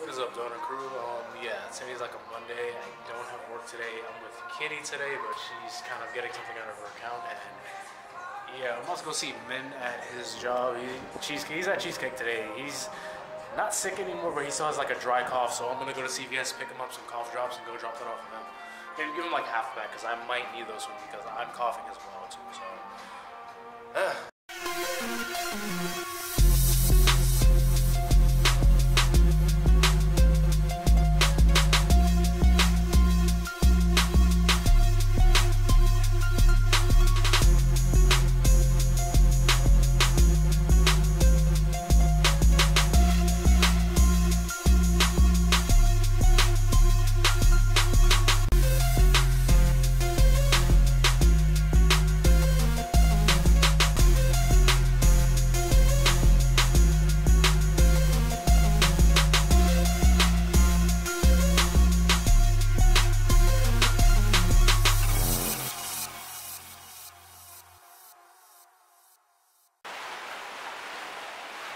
What is up, Donut Crew? Yeah, today's like a Monday. I don't have work today. I'm with Kitty today, but she's kind of getting something out of her account. And yeah, I'm about to go see Min at his job. He's at Cheesecake today. He's not sick anymore, but he still has like a dry cough. So I'm gonna go to CVS, pick him up some cough drops, and go drop that off for him. Maybe give him like half a pack because I might need those soon because I'm coughing as well too. So.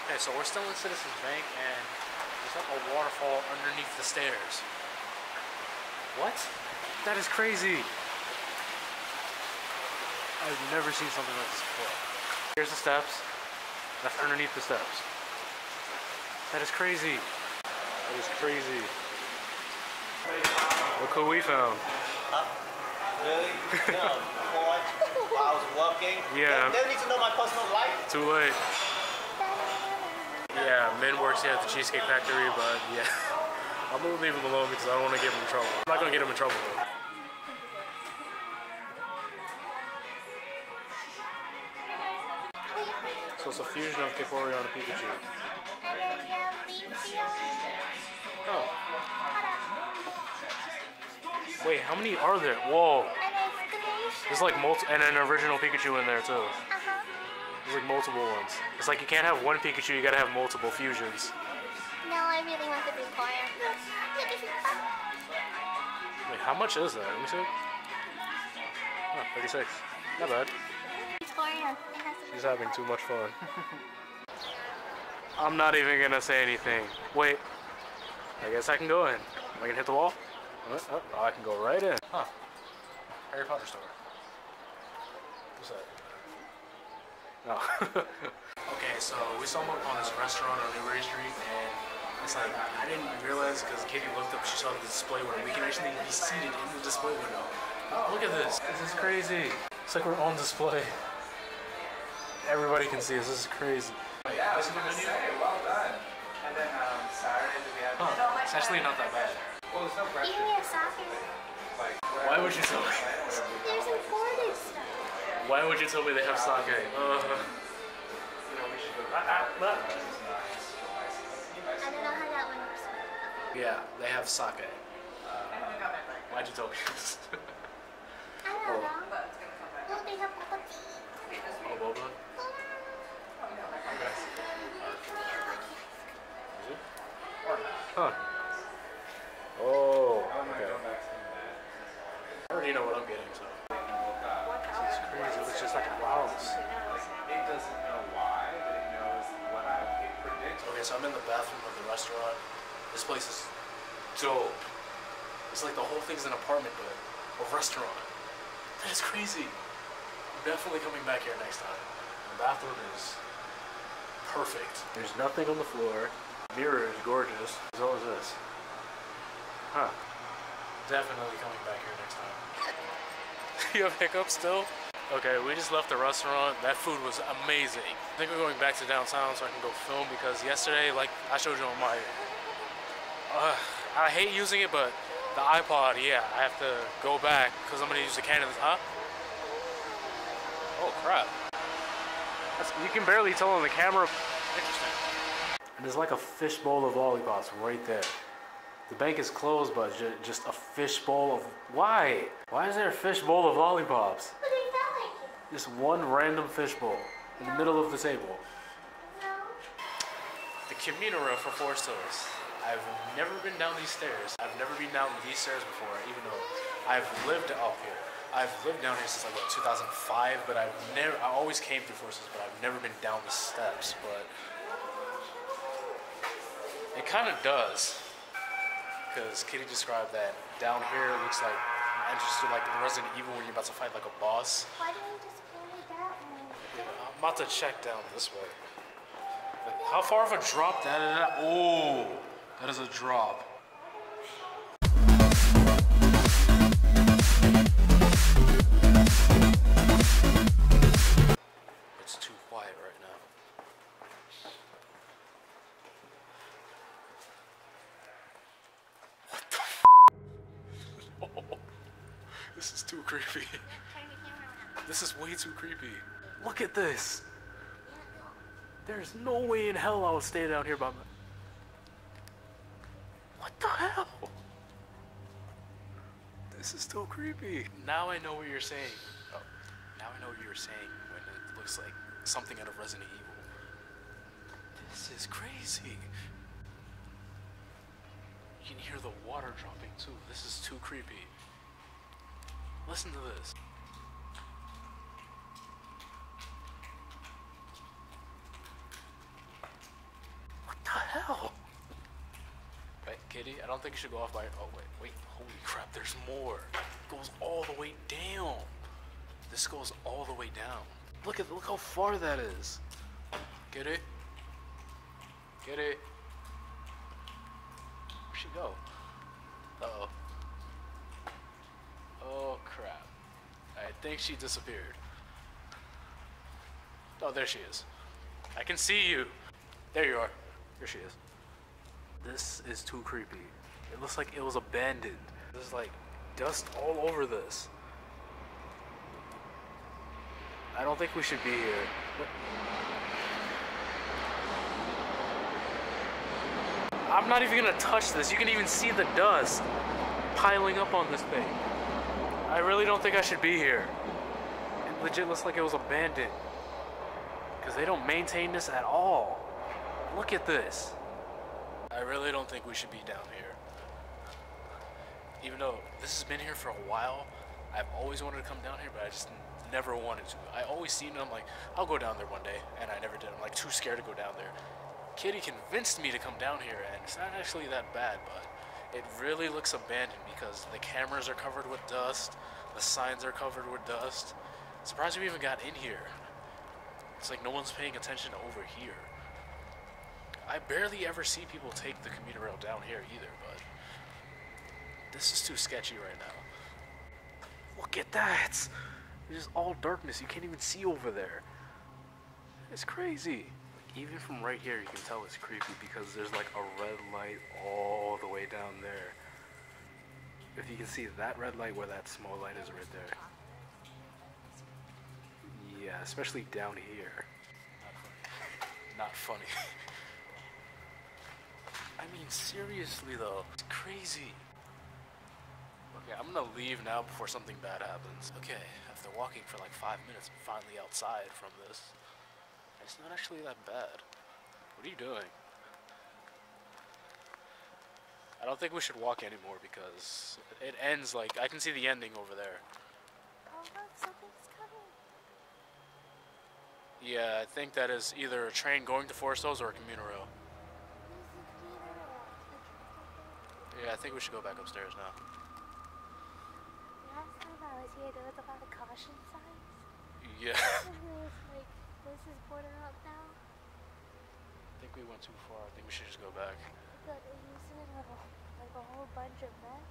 Okay, so we're still in Citizens Bank, and there's like a waterfall underneath the stairs. What? That is crazy. I've never seen something like this before. Here's the steps. That's underneath the steps. That is crazy. That is crazy. Look who we found. Huh? Really? No. While I was walking. Yeah. They don't need to know my personal life. Too late. Yeah, Min works here at the Cheesecake Factory, but yeah, I'm gonna leave him alone because I don't want to get him in trouble. I'm not gonna get him in trouble though. So it's a fusion of Vaporeon and Pikachu. Oh. Wait, how many are there? Whoa. There's like and an original Pikachu in there too. There's like multiple ones. It's like you can't have one Pikachu, you gotta have multiple fusions. No, I really want the Vaporeon. Wait, how much is that? Let me see. Oh, 36. Not bad. Vaporeon. She's having too much fun. I'm not even gonna say anything. Wait. I guess I can go in. Am I gonna hit the wall? Oh, I can go right in. Huh. Harry Potter store. What's that? No. Okay, so we saw him up on this restaurant on Newbury Street, and it's like, I didn't realize because Katie looked up, she saw the display window. We can actually be seated in the display window. Oh, look at this. This is crazy. It's like we're on display. Everybody can see us. This is crazy. Yeah, I was gonna say, well done. And then Saturday we have. Huh. It's actually not that bad. Well, there's no pressure. Even we have soccer. Like, why would you tell me? There's imported stuff. Why would you tell me they have sake? you know, we should go. I don't know how that one works. Yeah, they have sake. Why'd you tell me this? I don't know. Well, they have bubble tea. Oh, boba? Huh. Oh, okay. I already know what I'm getting, so. It's crazy. It's just like wow. It doesn't know why, but it knows what I predict. Okay, so I'm in the bathroom of the restaurant. This place is dope. It's like the whole thing's an apartment, but a restaurant. That is crazy. I'm definitely coming back here next time. The bathroom is perfect. There's nothing on the floor. Mirror is gorgeous. So is this. Huh. Definitely coming back here next time. You have hiccups still? Okay, we just left the restaurant. That food was amazing. I think we're going back to downtown so I can go film because yesterday, like I showed you on my... I hate using it, but the iPod, yeah, I have to go back because I'm going to use the Canon. Huh? Oh, crap. You can barely tell on the camera. Interesting. And there's like a fishbowl of lollipops right there. The bank is closed, but just a fishbowl of... Why? Why is there a fishbowl of lollipops? But they felt like it. Just one random fishbowl in the middle of the table. No. The Communera for Forest Hills. I've never been down these stairs. I've never been down these stairs before, even though I've lived up here. I've lived down here since like what, 2005, but I always came through Forest Hills, but I've never been down the steps. But it kind of does. because Kitty described that down here it looks like entrance to like Resident Evil when you're about to fight like a boss. Why didn't you just go like that one? Yeah, I'm about to check down this way. Like, how far of a drop that is? Oh, that is a drop. It's too quiet right now. What the f? Oh, this is too creepy. This is way too creepy. Look at this. There's no way in hell I would stay down here by my... What the hell? This is still creepy. Now I know what you're saying. Oh, now I know what you were saying when it looks like something out of Resident Evil. This is crazy. You can hear the water dropping too. This is too creepy. Listen to this. What the hell? Wait, Kitty, I don't think you should go off by... Oh, wait, holy crap, there's more. It goes all the way down. This goes all the way down. Look how far that is. Get it? Get it? Where'd she go? Uh-oh. Oh, crap. I think she disappeared. Oh, there she is. I can see you. There you are. Here she is. This is too creepy. It looks like it was abandoned. There's like dust all over this. I don't think we should be here. I'm not even gonna touch this. You can even see the dust piling up on this thing. I really don't think I should be here. It legit looks like it was abandoned. Because they don't maintain this at all. Look at this. I really don't think we should be down here. Even though this has been here for a while, I've always wanted to come down here, but I just never wanted to. I always seen it, I'm like, I'll go down there one day, and I never did. I'm like too scared to go down there. Kitty convinced me to come down here, and it's not actually that bad, but it really looks abandoned because the cameras are covered with dust, the signs are covered with dust. Surprised we even got in here. It's like no one's paying attention over here. I barely ever see people take the commuter rail down here either, but this is too sketchy right now. Look at that! It's just all darkness. You can't even see over there. It's crazy. Even from right here, you can tell it's creepy because there's like a red light all the way down there. If you can see that red light where that small light is right there. Yeah, especially down here. Not funny. I mean, seriously though, it's crazy. Okay, I'm gonna leave now before something bad happens. Okay, after walking for like 5 minutes, I'm finally outside from this. It's not actually that bad. What are you doing? I don't think we should walk anymore because it ends like, I can see the ending over there. Oh look, something's coming. Yeah, I think that is either a train going to Forest Hills or a commuter rail. Yeah, I think we should go back upstairs now. Last time I was here, there was a lot of caution signs. Yeah. And it was like, this is border up now. I think we went too far. I think we should just go back. But it used to be like a whole bunch of mess.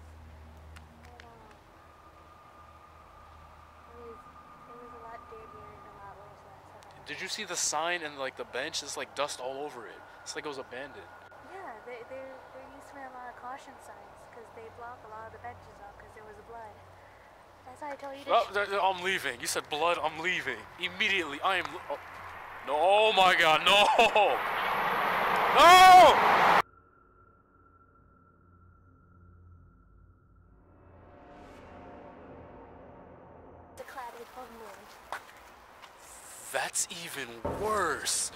And it was a lot dirtier and a lot worse last time. Did you see the sign and like the bench? It's like dust all over it. It's like it was abandoned. Yeah, there used to be a lot of caution signs because they block a lot of the benches off because there was blood. That's why I told you to. Oh, I'm leaving. You said blood. I'm leaving immediately. I am. Oh, no! Oh my God! No! No! The clouded full moon. That's even worse.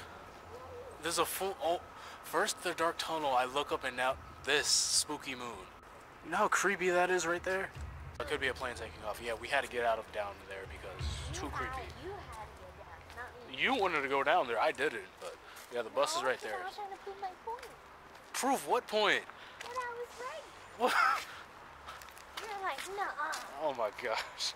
There's a full. Oh, first the dark tunnel. I look up and now this spooky moon. You know how creepy that is right there? It could be a plane taking off. Yeah, we had to get out of down there because it's too creepy. You had to get down, not me. You wanted to go down there. I didn't, but yeah, the bus is right there. I was trying to prove my point. Prove what point? That I was right. What? You're like, nuh-uh. Oh my gosh.